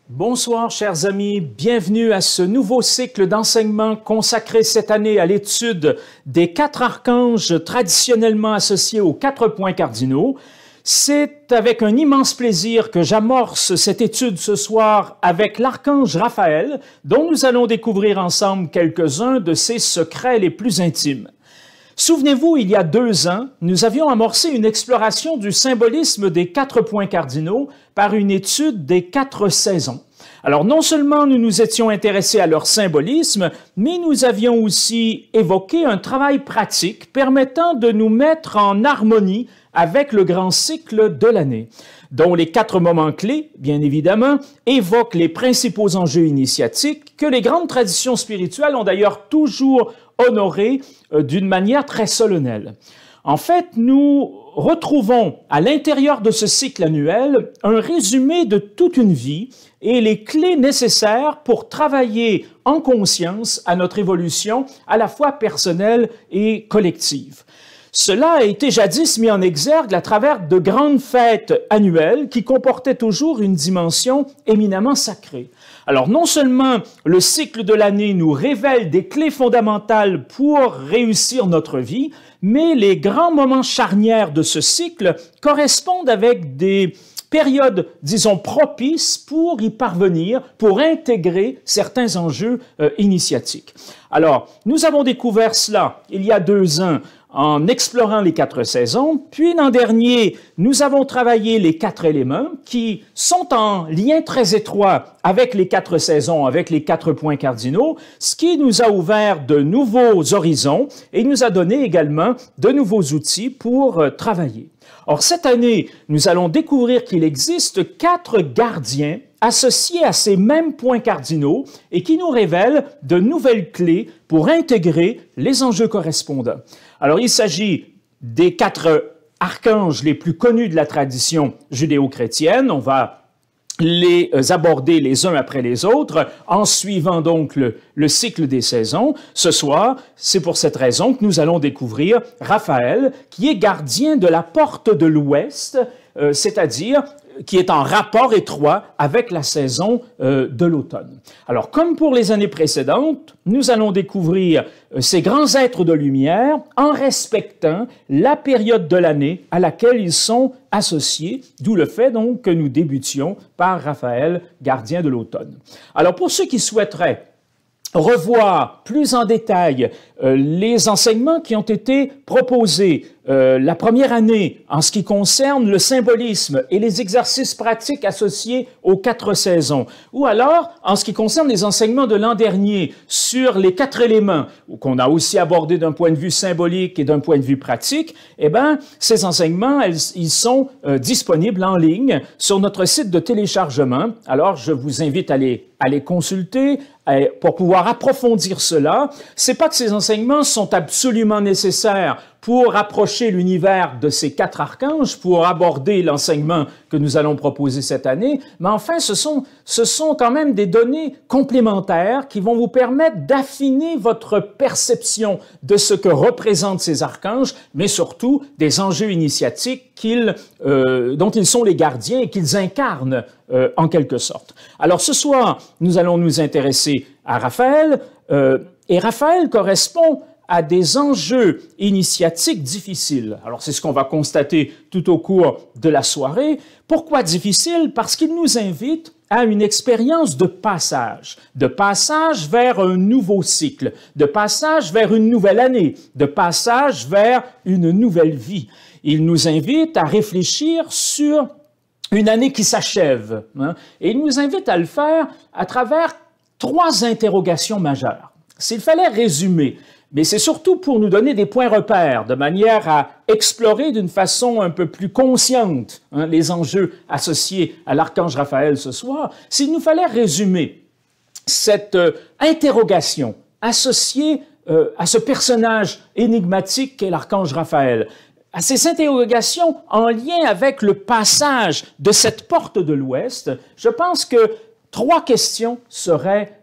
Bonsoir, chers amis. Bienvenue à ce nouveau cycle d'enseignement consacré cette année à l'étude des 4 archanges traditionnellement associés aux 4 points cardinaux. C'est avec un immense plaisir que j'amorce cette étude ce soir avec l'archange Raphaël, dont nous allons découvrir ensemble quelques-uns de ses secrets les plus intimes. Souvenez-vous, il y a 2 ans, nous avions amorcé une exploration du symbolisme des 4 points cardinaux par une étude des 4 saisons. Alors, non seulement nous nous étions intéressés à leur symbolisme, mais nous avions aussi évoqué un travail pratique permettant de nous mettre en harmonie avec le grand cycle de l'année, dont les 4 moments clés, bien évidemment, évoquent les principaux enjeux initiatiques que les grandes traditions spirituelles ont d'ailleurs toujours honorés d'une manière très solennelle. En fait, nous retrouvons à l'intérieur de ce cycle annuel un résumé de toute une vie et les clés nécessaires pour travailler en conscience à notre évolution à la fois personnelle et collective. Cela a été jadis mis en exergue à travers de grandes fêtes annuelles qui comportaient toujours une dimension éminemment sacrée. Alors, non seulement le cycle de l'année nous révèle des clés fondamentales pour réussir notre vie, mais les grands moments charnières de ce cycle correspondent avec des périodes, disons, propices pour y parvenir, pour intégrer certains enjeux initiatiques. Alors, nous avons découvert cela il y a 2 ans en explorant les 4 saisons. Puis l'an dernier, nous avons travaillé les 4 éléments qui sont en lien très étroit avec les 4 saisons, avec les 4 points cardinaux, ce qui nous a ouvert de nouveaux horizons et nous a donné également de nouveaux outils pour travailler. Or, cette année, nous allons découvrir qu'il existe 4 gardiens associés à ces mêmes points cardinaux et qui nous révèlent de nouvelles clés pour intégrer les enjeux correspondants. Alors, il s'agit des 4 archanges les plus connus de la tradition judéo-chrétienne. On va les aborder les uns après les autres en suivant donc le cycle des saisons. Ce soir, c'est pour cette raison que nous allons découvrir Raphaël, qui est gardien de la porte de l'Ouest, c'est-à-dire qui est en rapport étroit avec la saison de l'automne. Alors, comme pour les années précédentes, nous allons découvrir ces grands êtres de lumière en respectant la période de l'année à laquelle ils sont associés, d'où le fait donc que nous débutions par Raphaël, gardien de l'automne. Alors, pour ceux qui souhaiteraient revoir plus en détail les enseignements qui ont été proposés la première année en ce qui concerne le symbolisme et les exercices pratiques associés aux 4 saisons, ou alors en ce qui concerne les enseignements de l'an dernier sur les 4 éléments, qu'on a aussi abordé d'un point de vue symbolique et d'un point de vue pratique, eh bien, ces enseignements, ils sont disponibles en ligne sur notre site de téléchargement. Alors, je vous invite à les consulter pour pouvoir approfondir cela. C'est pas que ces enseignements sont absolument nécessaires pour approcher l'univers de ces 4 archanges, pour aborder l'enseignement que nous allons proposer cette année, mais enfin, ce sont quand même des données complémentaires qui vont vous permettre d'affiner votre perception de ce que représentent ces archanges, mais surtout des enjeux initiatiques dont ils sont les gardiens et qu'ils incarnent en quelque sorte. Alors ce soir, nous allons nous intéresser à Raphaël, et Raphaël correspond à des enjeux initiatiques difficiles. Alors, c'est ce qu'on va constater tout au cours de la soirée. Pourquoi difficile? Parce qu'il nous invite à une expérience de passage vers un nouveau cycle, de passage vers une nouvelle année, de passage vers une nouvelle vie. Il nous invite à réfléchir sur une année qui s'achève, et il nous invite à le faire à travers 3 interrogations majeures. S'il fallait résumer, mais c'est surtout pour nous donner des points repères, de manière à explorer d'une façon un peu plus consciente les enjeux associés à l'archange Raphaël ce soir. S'il nous fallait résumer cette interrogation associée à ce personnage énigmatique qu'est l'archange Raphaël, à ces interrogations en lien avec le passage de cette porte de l'Ouest, je pense que 3 questions seraient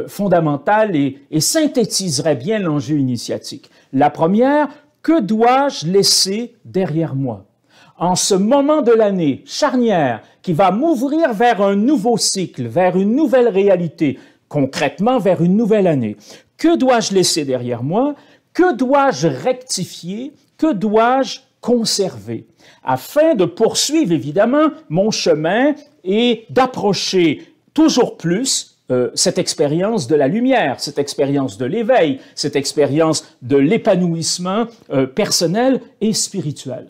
fondamentales et synthétiseraient bien l'enjeu initiatique. La première, que dois-je laisser derrière moi? en ce moment de l'année charnière qui va m'ouvrir vers un nouveau cycle, vers une nouvelle réalité, concrètement vers une nouvelle année. Que dois-je laisser derrière moi? Que dois-je rectifier? Que dois-je conserver? Afin de poursuivre évidemment mon chemin et d'approcher toujours plus cette expérience de la lumière, cette expérience de l'éveil, cette expérience de l'épanouissement personnel et spirituel.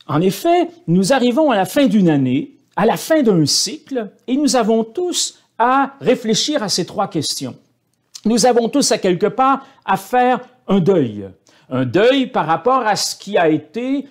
En effet, nous arrivons à la fin d'une année, à la fin d'un cycle, et nous avons tous à réfléchir à ces trois questions. Nous avons tous à quelque part à faire un deuil par rapport à ce qui a été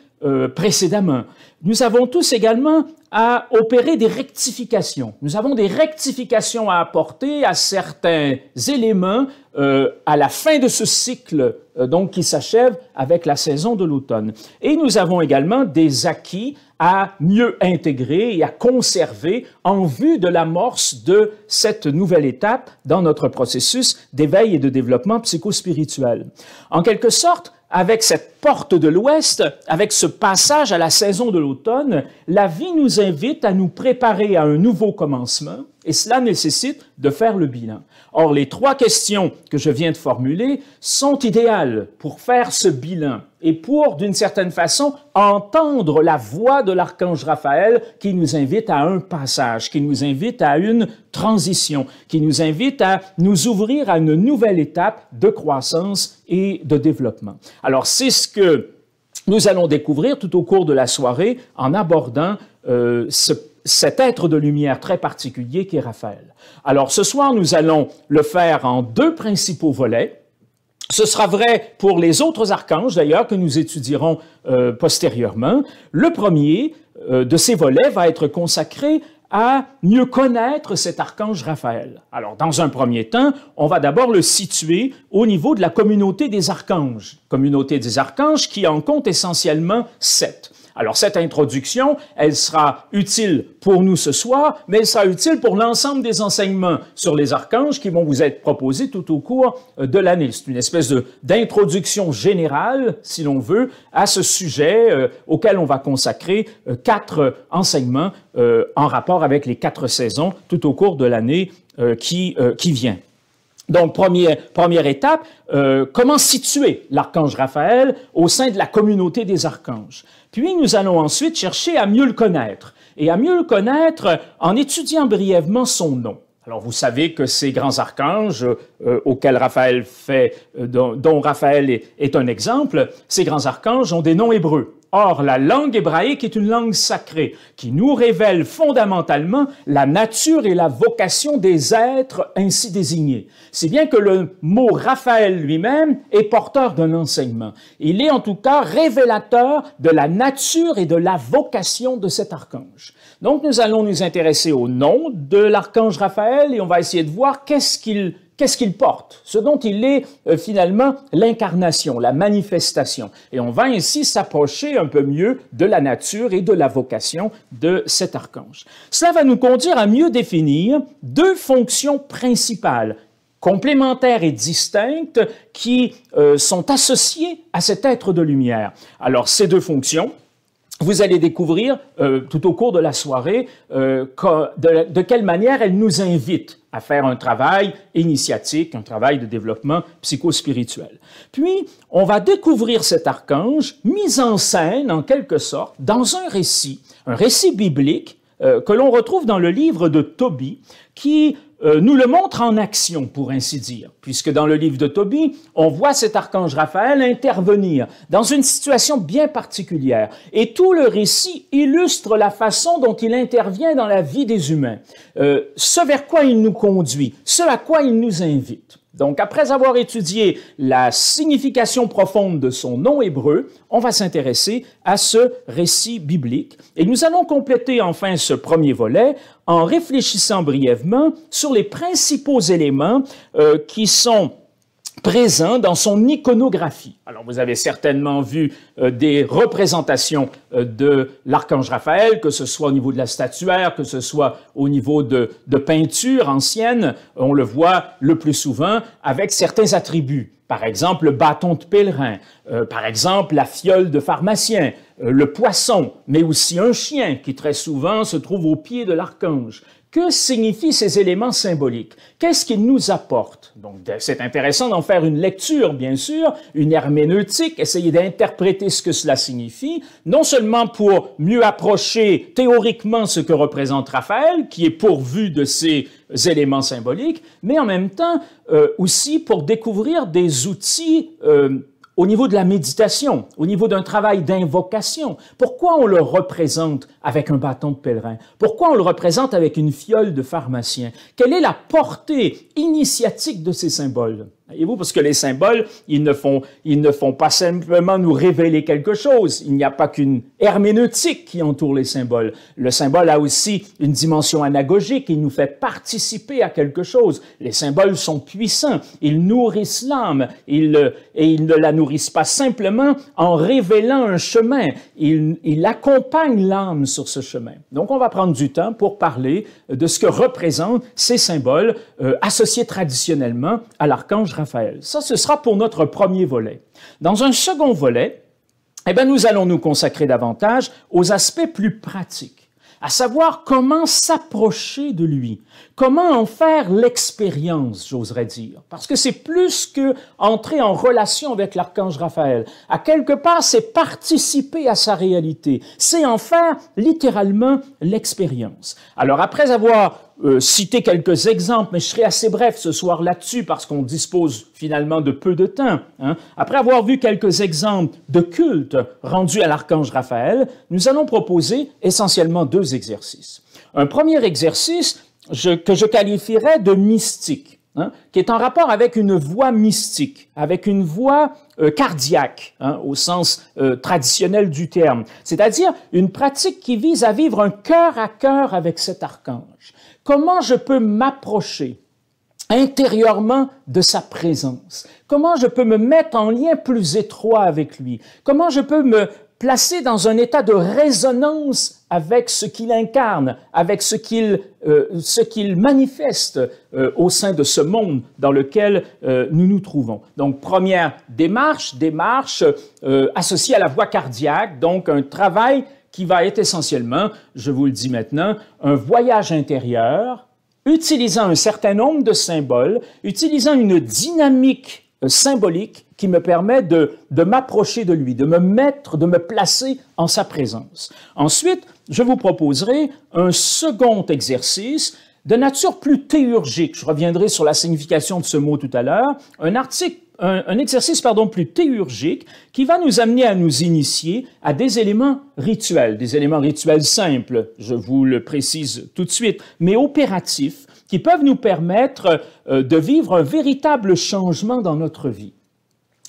précédemment. Nous avons tous également à opérer des rectifications. Nous avons des rectifications à apporter à certains éléments à la fin de ce cycle donc qui s'achève avec la saison de l'automne. Et nous avons également des acquis à mieux intégrer et à conserver en vue de l'amorce de cette nouvelle étape dans notre processus d'éveil et de développement psychospirituel. En quelque sorte, avec cette porte de l'Ouest, avec ce passage à la saison de l'automne, la vie nous invite à nous préparer à un nouveau commencement et cela nécessite de faire le bilan. Or, les trois questions que je viens de formuler sont idéales pour faire ce bilan et pour, d'une certaine façon, entendre la voix de l'archange Raphaël qui nous invite à un passage, qui nous invite à une transition, qui nous invite à nous ouvrir à une nouvelle étape de croissance et de développement. Alors, c'est ce que nous allons découvrir tout au cours de la soirée en abordant cet être de lumière très particulier qui est Raphaël. Alors, ce soir, nous allons le faire en deux principaux volets. Ce sera vrai pour les autres archanges, d'ailleurs, que nous étudierons postérieurement. Le premier de ces volets va être consacré à mieux connaître cet archange Raphaël. Alors, dans un premier temps, on va d'abord le situer au niveau de la communauté des archanges. Communauté des archanges qui en compte essentiellement 7. Alors, cette introduction, elle sera utile pour nous ce soir, mais elle sera utile pour l'ensemble des enseignements sur les archanges qui vont vous être proposés tout au cours de l'année. C'est une espèce d'introduction générale, si l'on veut, à ce sujet auquel on va consacrer 4 enseignements en rapport avec les 4 saisons tout au cours de l'année qui vient. Donc, première étape, comment situer l'archange Raphaël au sein de la communauté des archanges. Puis, nous allons ensuite chercher à mieux le connaître, et à mieux le connaître en étudiant brièvement son nom. Alors, vous savez que ces grands archanges auxquels Raphaël dont Raphaël est un exemple, ces grands archanges ont des noms hébreux. Or, la langue hébraïque est une langue sacrée qui nous révèle fondamentalement la nature et la vocation des êtres ainsi désignés. Si bien que le mot Raphaël lui-même est porteur d'un enseignement. Il est en tout cas révélateur de la nature et de la vocation de cet archange. Donc, nous allons nous intéresser au nom de l'archange Raphaël et on va essayer de voir qu'est-ce qu'il porte, ce dont il est finalement l'incarnation, la manifestation. Et on va ainsi s'approcher un peu mieux de la nature et de la vocation de cet archange. Cela va nous conduire à mieux définir 2 fonctions principales, complémentaires et distinctes, qui sont associées à cet être de lumière. Alors, ces 2 fonctions, vous allez découvrir tout au cours de la soirée de quelle manière elles nous invitent à faire un travail initiatique, un travail de développement psychospirituel. Puis, on va découvrir cet archange mis en scène, en quelque sorte, dans un récit biblique que l'on retrouve dans le livre de Tobie, qui nous le montre en action, pour ainsi dire, puisque dans le livre de Tobie, on voit cet archange Raphaël intervenir dans une situation bien particulière. Et tout le récit illustre la façon dont il intervient dans la vie des humains, ce vers quoi il nous conduit, ce à quoi il nous invite. Donc, après avoir étudié la signification profonde de son nom hébreu, on va s'intéresser à ce récit biblique. Et nous allons compléter enfin ce premier volet en réfléchissant brièvement sur les principaux éléments qui sont présents dans son iconographie. Alors, vous avez certainement vu des représentations de l'archange Raphaël, que ce soit au niveau de la statuaire, que ce soit au niveau de peintures anciennes. On le voit le plus souvent avec certains attributs. Par exemple, le bâton de pèlerin, par exemple, la fiole de pharmacien, le poisson, mais aussi un chien qui très souvent se trouve au pied de l'archange. Que signifient ces éléments symboliques? Qu'est-ce qu'ils nous apportent? Donc, c'est intéressant d'en faire une lecture, bien sûr, une herméneutique, essayer d'interpréter ce que cela signifie, non seulement pour mieux approcher théoriquement ce que représente Raphaël, qui est pourvu de ces éléments symboliques, mais en même temps aussi pour découvrir des outils au niveau de la méditation, au niveau d'un travail d'invocation. Pourquoi on le représente avec un bâton de pèlerin? Pourquoi on le représente avec une fiole de pharmacien? Quelle est la portée initiatique de ces symboles? Voyez-vous, parce que les symboles, ils ne font pas simplement nous révéler quelque chose. Il n'y a pas qu'une herméneutique qui entoure les symboles. Le symbole a aussi une dimension anagogique. Il nous fait participer à quelque chose. Les symboles sont puissants. Ils nourrissent l'âme. Et ils ne la nourrissent pas simplement en révélant un chemin. Ils accompagnent l'âme sur ce chemin. Donc, on va prendre du temps pour parler de ce que représentent ces symboles associés traditionnellement à l'archange Raphaël. Ça, ce sera pour notre premier volet. Dans un second volet, nous allons nous consacrer davantage aux aspects plus pratiques, à savoir comment s'approcher de lui, comment en faire l'expérience, j'oserais dire. Parce que c'est plus que entrer en relation avec l'archange Raphaël. À quelque part, c'est participer à sa réalité. C'est en faire littéralement l'expérience. Alors, après avoir citer quelques exemples, mais je serai assez bref ce soir là-dessus parce qu'on dispose finalement de peu de temps. Après avoir vu quelques exemples de culte rendus à l'archange Raphaël, nous allons proposer essentiellement deux exercices. Un premier exercice que je qualifierais de mystique, qui est en rapport avec une voie mystique, avec une voie cardiaque, au sens traditionnel du terme, c'est-à-dire une pratique qui vise à vivre un cœur à cœur avec cet archange. Comment je peux m'approcher intérieurement de sa présence? Comment je peux me mettre en lien plus étroit avec lui? Comment je peux me placer dans un état de résonance avec ce qu'il incarne, avec ce qu'il manifeste au sein de ce monde dans lequel nous nous trouvons. Donc, première démarche associée à la voie cardiaque, donc un travail qui va être essentiellement, je vous le dis maintenant, un voyage intérieur, utilisant un certain nombre de symboles, utilisant une dynamique symbolique qui me permet de m'approcher de lui, de me placer en sa présence. Ensuite, je vous proposerai un second exercice de nature plus théurgique. Je reviendrai sur la signification de ce mot tout à l'heure. Un exercice plus théurgique qui va nous amener à nous initier à des éléments rituels simples, je vous le précise tout de suite, mais opératifs, qui peuvent nous permettre de vivre un véritable changement dans notre vie.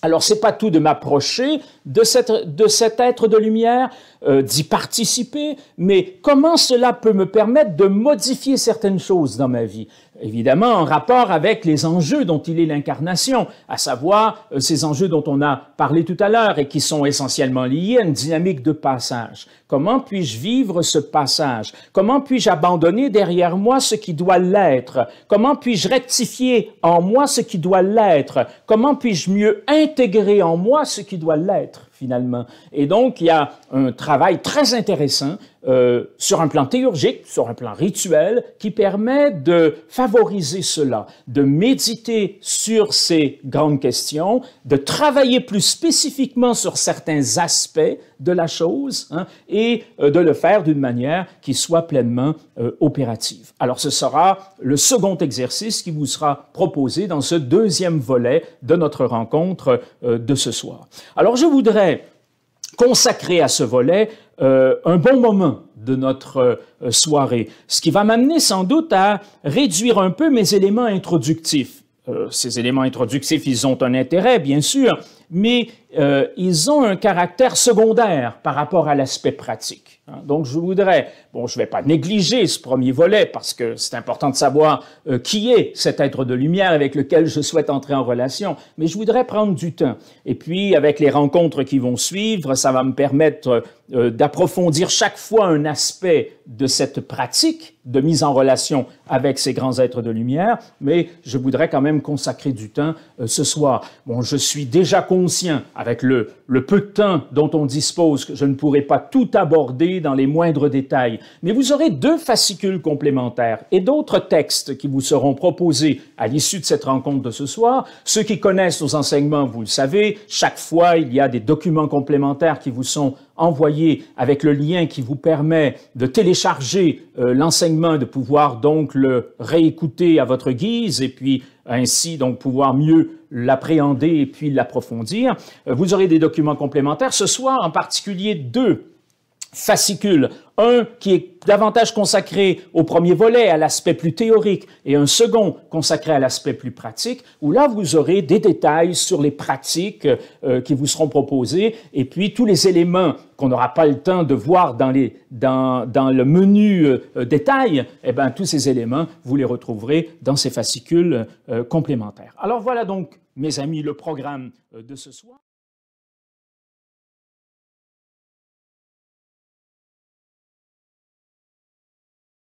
Alors, c'est pas tout de m'approcher de cet être de lumière, d'y participer, mais comment cela peut me permettre de modifier certaines choses dans ma vie? Évidemment, en rapport avec les enjeux dont il est l'incarnation, à savoir ces enjeux dont on a parlé tout à l'heure et qui sont essentiellement liés à une dynamique de passage. Comment puis-je vivre ce passage? Comment puis-je abandonner derrière moi ce qui doit l'être? Comment puis-je rectifier en moi ce qui doit l'être? Comment puis-je mieux intégrer en moi ce qui doit l'être, finalement? Et donc, il y a un travail très intéressant sur un plan théurgique, sur un plan rituel, qui permet de favoriser cela, de méditer sur ces grandes questions, de travailler plus spécifiquement sur certains aspects de la chose, et de le faire d'une manière qui soit pleinement opérative. Alors, ce sera le second exercice qui vous sera proposé dans ce deuxième volet de notre rencontre de ce soir. Alors, je voudrais consacrer à ce volet un bon moment de notre soirée, ce qui va m'amener sans doute à réduire un peu mes éléments introductifs. Ces éléments introductifs, ils ont un intérêt, bien sûr, mais ils ont un caractère secondaire par rapport à l'aspect pratique. Donc, je voudrais, je ne vais pas négliger ce premier volet parce que c'est important de savoir qui est cet être de lumière avec lequel je souhaite entrer en relation, mais je voudrais prendre du temps. Et puis, avec les rencontres qui vont suivre, ça va me permettre d'approfondir chaque fois un aspect de cette pratique de mise en relation avec ces grands êtres de lumière, mais je voudrais quand même consacrer du temps ce soir. Bon, je suis déjà conscient, avec le peu de temps dont on dispose, je ne pourrai pas tout aborder dans les moindres détails, mais vous aurez 2 fascicules complémentaires et d'autres textes qui vous seront proposés à l'issue de cette rencontre de ce soir. Ceux qui connaissent nos enseignements, vous le savez, chaque fois, il y a des documents complémentaires qui vous sont envoyés avec le lien qui vous permet de télécharger l'enseignement, de pouvoir donc le réécouter à votre guise et puis ainsi donc pouvoir mieux l'appréhender et puis l'approfondir. Vous aurez des documents complémentaires. Ce soir, en particulier, 2 fascicules. Un qui est davantage consacré au premier volet, à l'aspect plus théorique, et un second consacré à l'aspect plus pratique, où là, vous aurez des détails sur les pratiques qui vous seront proposés, et puis tous les éléments qu'on n'aura pas le temps de voir dans le menu détail, eh bien, tous ces éléments, vous les retrouverez dans ces fascicules complémentaires. Alors voilà donc, mes amis, le programme de ce soir.